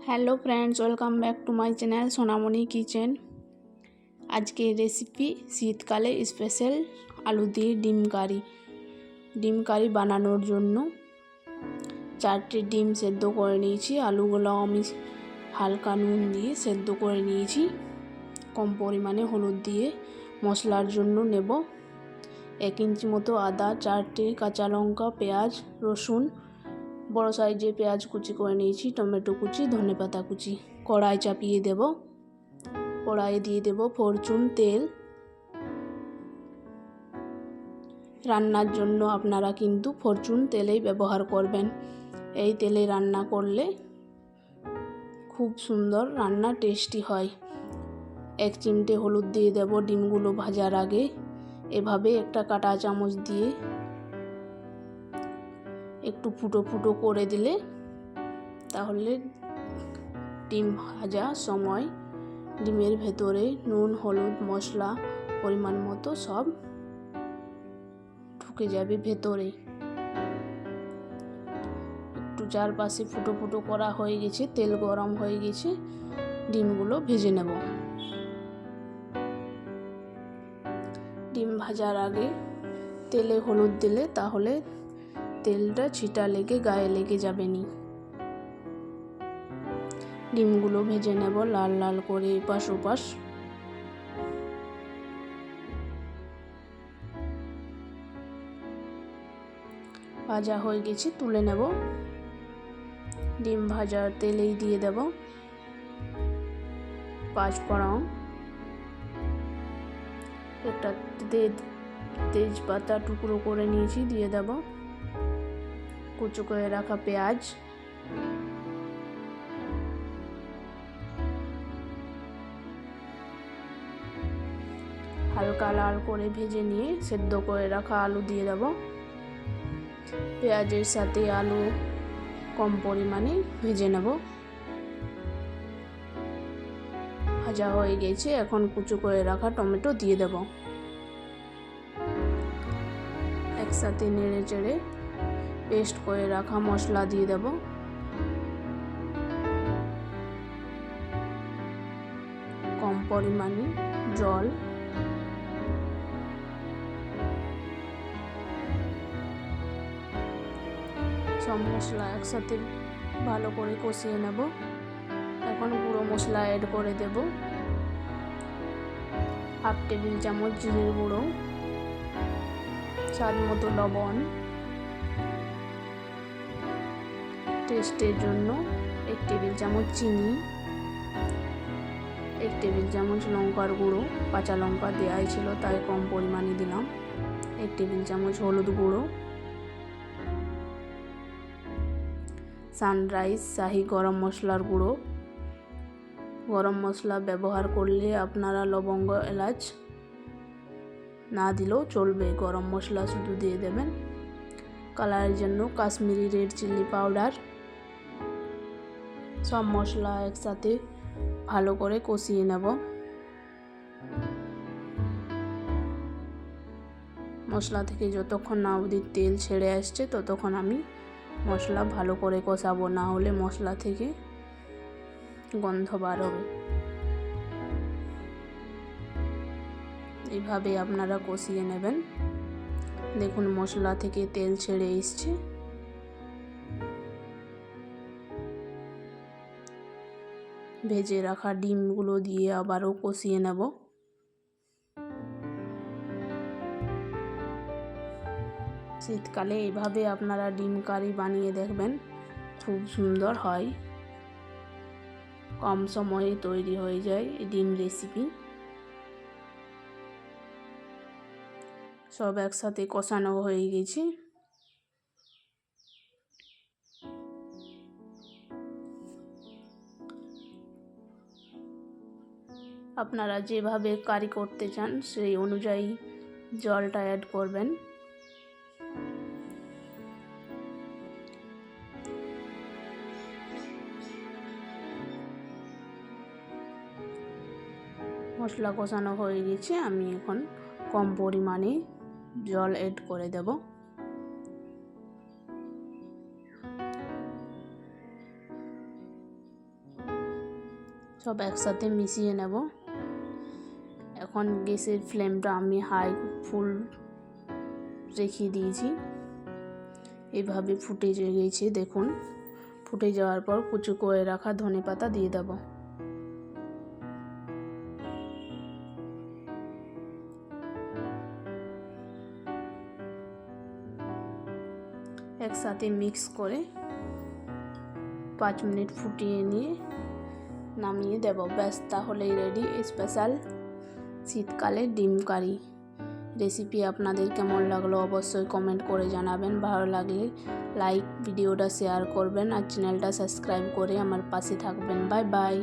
Hello friends, welcome back to my channel Sonamoni kitchen. আজকে recipe শীতকালে special আলু দিয়ে ডিম কারি বানানোর জন্য 4টে ডিম সেদ্ধ করে নিয়েছি। আলুগুলো আমি হালকা নুন দিয়ে সেদ্ধ করে নিয়েছি। কম পরিমাণে হলুদ দিয়ে মশলার জন্য নেব 1 ইঞ্চি মতো আদা, 4টে কাঁচা লঙ্কা, পেঁয়াজ, রসুন, বড় সাইজের পেঁয়াজ কুচি করে নিয়েছি, টমেটো কুচি, ধনেপাতা কুচি। কড়াই চাপিয়ে দেব। কড়াইয়ে দিয়ে দেব ফরচুন তেল। রান্নার জন্য আপনারা কিন্তু ফরচুন তেলেই ব্যবহার করবেন। এই তেলে রান্না করলে খুব সুন্দর রান্না টেস্টি হয়। 1 চিমটে হলুদ দিয়ে দেব ডিমগুলো ভাজার আগে। এভাবে একটা কাঁটা চামচ দিয়ে একটু ফুটো ফুটো করে দিলে তাহলে ডিম ভাজার সময় ডিমের ভেতরে নুন, হলুদ, মশলা পরিমাণ মতো সব ঢুকে যাবে ভেতরে। একটু চারপাশে ফুটো ফুটো করা হয়ে গেছে, তেল গরম হয়ে গেছে, ডিমগুলো ভেজে নেব। ডিম ভাজার আগে তেলে হলুদ দিলে তাহলে তেলটা ছিটা লেগে গায়ে লেগে যাবে না। ডিমগুলো ভেজে নেব লাল লাল করে এপাশ ওপাশ। ভাজা হয়ে গেছে, তুলে নেব। ডিম ভাজার তেলেই দিয়ে দেব 5 ফোড়ন, একটা তেজপাতা টুকরো করে নিয়েছি, দিয়ে দেব কুচো করে রাখা পেঁয়াজ, হালকা লাল করে ভেজে নিয়ে সেদ্ধ করে রাখা আলু দিয়ে দেব। পেঁয়াজের সাথে আলু কম পরিমাণে ভেজে নেব। ভাজা হয়ে গেছে, এখন কুচো করে রাখা টমেটো দিয়ে দেব। একসাথে নেড়ে চেড়ে পেস্ট করে রাখা মশলা দিয়ে দেব। কম পরিমাণে জল, সব মশলা একসাথে ভালো করে কষিয়ে নেব। এখন গুঁড়ো মশলা অ্যাড করে দেব। 1/2 টেবিল চামচ জিরের গুঁড়ো, স্বাদ মতো লবণ, টেস্টের জন্য 1 টেবিল চামচ চিনি, 1 টেবিল চামচ লঙ্কার গুঁড়ো, কাঁচা লঙ্কা দেওয়াই ছিল তাই কম পরিমাণে দিলাম, 1 টেবিল চামচ হলুদ গুঁড়ো, সানরাইজ শাহি গরম মশলার গুঁড়ো। গরম মশলা ব্যবহার করলে আপনারা লবঙ্গ, এলাচ না দিলেও চলবে, গরম মশলা শুধু দিয়ে দেবেন। কালারের জন্য কাশ্মীরি রেড চিলি পাউডার। সব মশলা একসাথে ভালো করে কষিয়ে নেব। মশলা থেকে যতক্ষণ না অবধি তেল ছেড়ে আসছে ততক্ষণ আমি মশলা ভালো করে কষাবো, না হলে মশলা থেকে গন্ধ বার হবে। এইভাবে আপনারা কষিয়ে নেবেন। দেখুন মশলা থেকে তেল ছেড়ে এসছে। ভেজে রাখা ডিমগুলো দিয়ে আবারও কষিয়ে নেব। শীতকালে এইভাবে আপনারা ডিম কারি বানিয়ে দেখবেন, খুব সুন্দর হয়। কম সময়ে তৈরি হয়ে যায় এই ডিম রেসিপি। সব একসাথে কষানো হয়ে গেছে। আপনারা যেভাবে কারি করতে চান সেই অনুযায়ী জলটা অ্যাড করবেন। মশলা কষানো হয়ে গেছে, আমি এখন কম পরিমাণে জল অ্যাড করে দেব। সব একসাথে মিশিয়ে নেব। এখন গ্যাসের ফ্লেমটা আমি হাই ফুল রেখে দিয়েছি। এভাবে ফুটে গেছে, দেখুন। ফুটে যাওয়ার পর কুচো করে রাখা ধনেপাতা দিয়ে দেব। একসাথে মিক্স করে 5 মিনিট ফুটিয়ে নিয়ে নামিয়ে দেব। ব্যাস, তাহলেই রেডি স্পেশাল শীতকালে ডিম কারি রেসিপি। আপনাদের কেমন লাগলো অবশ্যই কমেন্ট করে জানাবেন। ভালো লাগলে লাইক, ভিডিওটা শেয়ার করবেন আর চ্যানেলটা সাবস্ক্রাইব করে আমার পাশে থাকবেন। Bye bye.